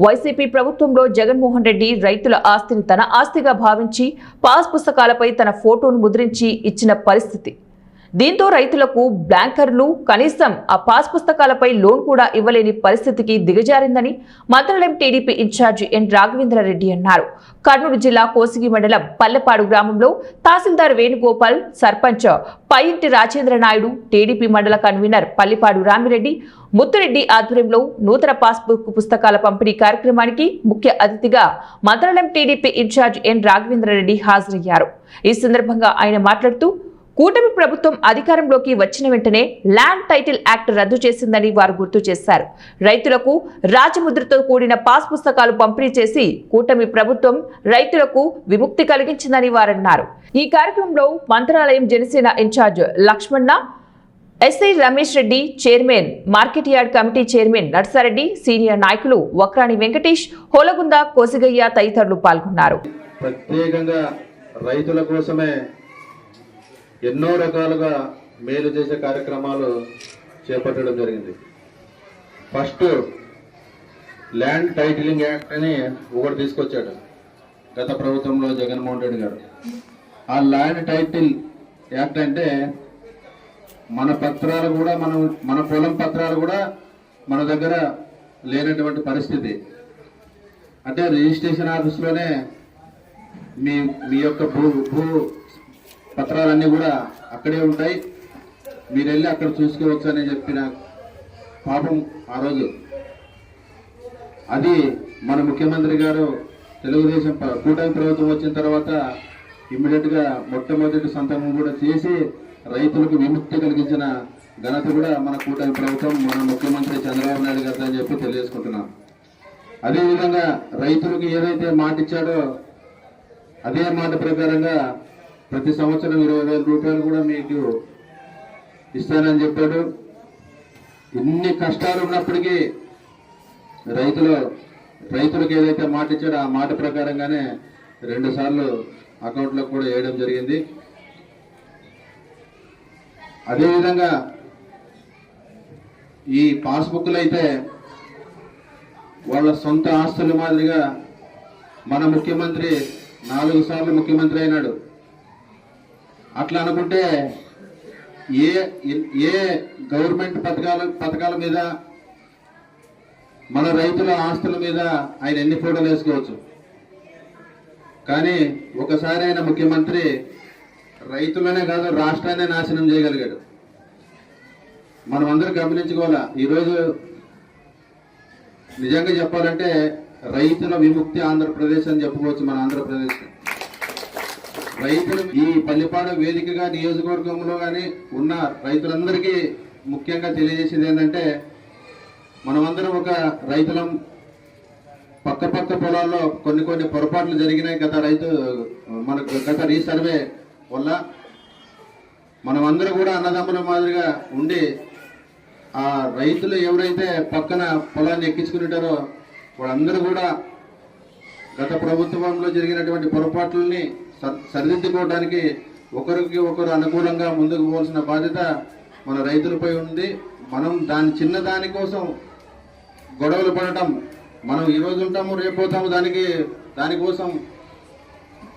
YCP ప్రభుత్వంలో జగన్మోహన్ రెడ్డి రైతుల ఆస్తిని తన ఆస్తిగా భావించి పాస్ పుస్తకాలపై తన ఫోటోను ముద్రించి ఇచ్చిన పరిస్థితి. దీంతో రైతులకు బ్యాంకర్లు కనీసం ఆ పాస్ పుస్తకాలపై లోన్ కూడా ఇవ్వలేని పరిస్థితికి దిగజారిందని మంత్రాలయం టీడీపీ ఇన్ఛార్జి ఎన్ రాఘవేంద్రారెడ్డి అన్నారు. కర్నూలు జిల్లా కోసిగి మండలం పల్లెపాడు గ్రామంలో తహసీల్దార్ వేణుగోపాల్, సర్పంచ్ పైంటి రాజేంద్ర నాయుడు, టీడీపీ మండల కన్వీనర్ పల్లిపాడు రామిరెడ్డి, ముత్తురెడ్డి ఆధ్వర్యంలో నూతన పాస్బుక్ పుస్తకాల పంపిణీ కార్యక్రమానికి ముఖ్య అతిథిగా మంత్రాలయం టీడీపీ ఇన్ఛార్జ్ ఎన్ రాఘవేంద్రారెడ్డి హాజరయ్యారు. ఈ సందర్భంగా ఆయన మాట్లాడుతూ కూటమి ప్రభుత్వం అధికారంలోకి వచ్చిన వెంటనే ల్యాండ్ టైటిల్ యాక్ట్ రద్దు చేసిందని వారు గుర్తు చేశారు. రైతులకు రాజముద్రతో కూడిన పాస్ పుస్తకాలు పంపిణీ చేసి కూటమి ప్రభుత్వం రైతులకు విముక్తి కలిగించిందని వారన్నారు. ఈ కార్యక్రమంలో Mantralayam Janasena in charge Lakshmana, SI Ramesh Reddy, chairman, market yard committee chairman Narsareddy, senior నాయకులు వక్రాని వెంకటేష్, హోలగుంద, కోసిగయ్య తదితరులు పాల్గొన్నారు. ప్రత్యేకంగా రైతుల కోసమే ఎన్నో రకాలుగా మేలు చేసే కార్యక్రమాలు చేపట్టడం జరిగింది. ఫస్ట్ ల్యాండ్ టైటిలింగ్ యాక్ట్ అని ఒకటి తీసుకొచ్చాడు గత ప్రభుత్వంలో జగన్మోహన్ రెడ్డి గారు. ఆ ల్యాండ్ టైటిల్ యాక్ట్ అంటే మన పత్రాలు కూడా మన పొలం పత్రాలు కూడా మన దగ్గర లేనటువంటి పరిస్థితి. అంటే రిజిస్ట్రేషన్ ఆఫీస్లోనే మీ యొక్క భూ పత్రాలన్నీ కూడా అక్కడే ఉంటాయి, మీరు వెళ్ళి అక్కడ చూసుకోవచ్చు అని చెప్పిన పాపం ఆ రోజు. అది మన ముఖ్యమంత్రి గారు తెలుగుదేశం కూటమి ప్రభుత్వం వచ్చిన తర్వాత ఇమ్మీడియట్గా మొట్టమొదటి సంతకం కూడా చేసి రైతులకు విముక్తి కలిగించిన ఘనత కూడా మన కూటమి ప్రభుత్వం, మన ముఖ్యమంత్రి చంద్రబాబు నాయుడు గారు అని చెప్పి తెలియజేసుకుంటున్నాం. అదేవిధంగా రైతులకు ఏదైతే మాట ఇచ్చాడో అదే మాట ప్రకారంగా ప్రతి సంవత్సరం 20,000 రూపాయలు కూడా మీకు ఇస్తానని చెప్పాడు. ఇన్ని కష్టాలు ఉన్నప్పటికీ రైతులకు ఏదైతే మాట ఇచ్చాడో ఆ మాట ప్రకారంగానే 2 సార్లు అకౌంట్లో కూడా వేయడం జరిగింది. అదేవిధంగా ఈ పాస్బుక్లు అయితే వాళ్ళ సొంత ఆస్తుల మాదిరిగా మన ముఖ్యమంత్రి 4 సార్లు ముఖ్యమంత్రి అయినాడు. అట్లా అనుకుంటే ఏ గవర్నమెంట్ పథకాల మీద మన రైతుల ఆస్తుల మీద ఆయన ఎన్ని ఫోటోలు వేసుకోవచ్చు. కానీ ఒకసారి ఆయన ముఖ్యమంత్రి రైతులనే కాదు రాష్ట్రాన్ని నాశనం చేయగలిగాడు. మనం అందరూ గమనించుకోవాలా. ఈరోజు నిజంగా చెప్పాలంటే రైతుల విముక్తి ఆంధ్రప్రదేశ్ అని చెప్పుకోవచ్చు. మన ఆంధ్రప్రదేశ్ రైతులు ఈ పల్లిపాడు వేదికగా నియోజకవర్గంలో కానీ ఉన్న రైతులందరికీ ముఖ్యంగా తెలియజేసేది ఏంటంటే, మనమందరం ఒక రైతులం. పక్క పొలాల్లో కొన్ని పొరపాట్లు జరిగినాయి గత రీసర్వే వల్ల. మనమందరూ కూడా అన్నదమ్ముల మాదిరిగా ఉండి ఆ రైతులు ఎవరైతే పక్కన పొలాన్ని ఎక్కించుకునేటారో వాళ్ళందరూ కూడా గత ప్రభుత్వంలో జరిగినటువంటి పొరపాట్లని సరిదిద్దుకోవడానికి ఒకరికి ఒకరు అనుకూలంగా ముందుకు పోవాల్సిన బాధ్యత మన రైతులపై ఉంది. మనం చిన్న దానికోసం గొడవలు పడటం, మనం ఈరోజు ఉంటాము రేపోతాము, దానికోసం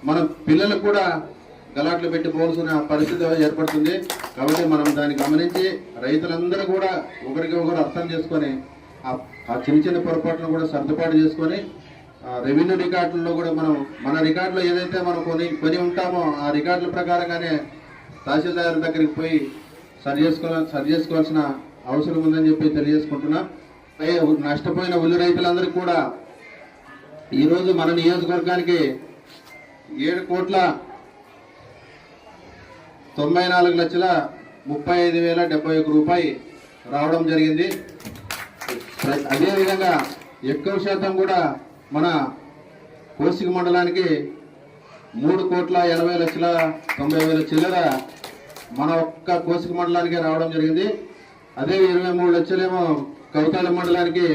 మన పిల్లలకు కూడా గలాట్లు పెట్టుకోవాల్సిన పరిస్థితి ఏర్పడుతుంది. కాబట్టి మనం దాన్ని గమనించి రైతులందరూ కూడా ఒకరికి ఒకరు అర్థం చేసుకొని ఆ చిన్న పొరపాట్లను కూడా సర్దుబాటు చేసుకొని రెవెన్యూ రికార్డుల్లో కూడా మన రికార్డులో ఏదైతే మనం కొని ఉంటామో ఆ రికార్డుల ప్రకారంగానే తహసీల్దార్ దగ్గరికి పోయి సరి చేసుకోవాల్సిన అవసరం ఉందని చెప్పి తెలియజేసుకుంటున్నా. నష్టపోయిన ఉల్లి రైతులందరికీ కూడా ఈరోజు మన నియోజకవర్గానికి 7,94,35,071 రూపాయి రావడం జరిగింది. అదేవిధంగా ఎక్కువ శాతం కూడా మన కోసిగి మండలానికి 3,80,90,000 చిల్లర మన ఒక్క కోసిగి మండలానికి రావడం జరిగింది. అదే 23 లక్షలేమో కవితాల మండలానికి,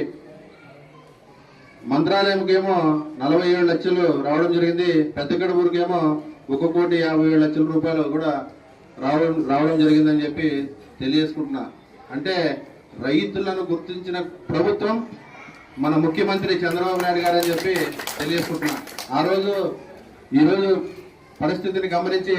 మంత్రాలయంకేమో 47 లక్షలు రావడం జరిగింది. పెద్దగడూరుకేమో 1,57,00,000 రూపాయలు కూడా రావడం జరిగిందని చెప్పి తెలియజేసుకుంటున్నా. అంటే రైతులను గుర్తించిన ప్రభుత్వం మన ముఖ్యమంత్రి చంద్రబాబు నాయుడు గారు అని చెప్పి తెలియజేసుకుంటున్నా. ఈరోజు పరిస్థితిని గమనించి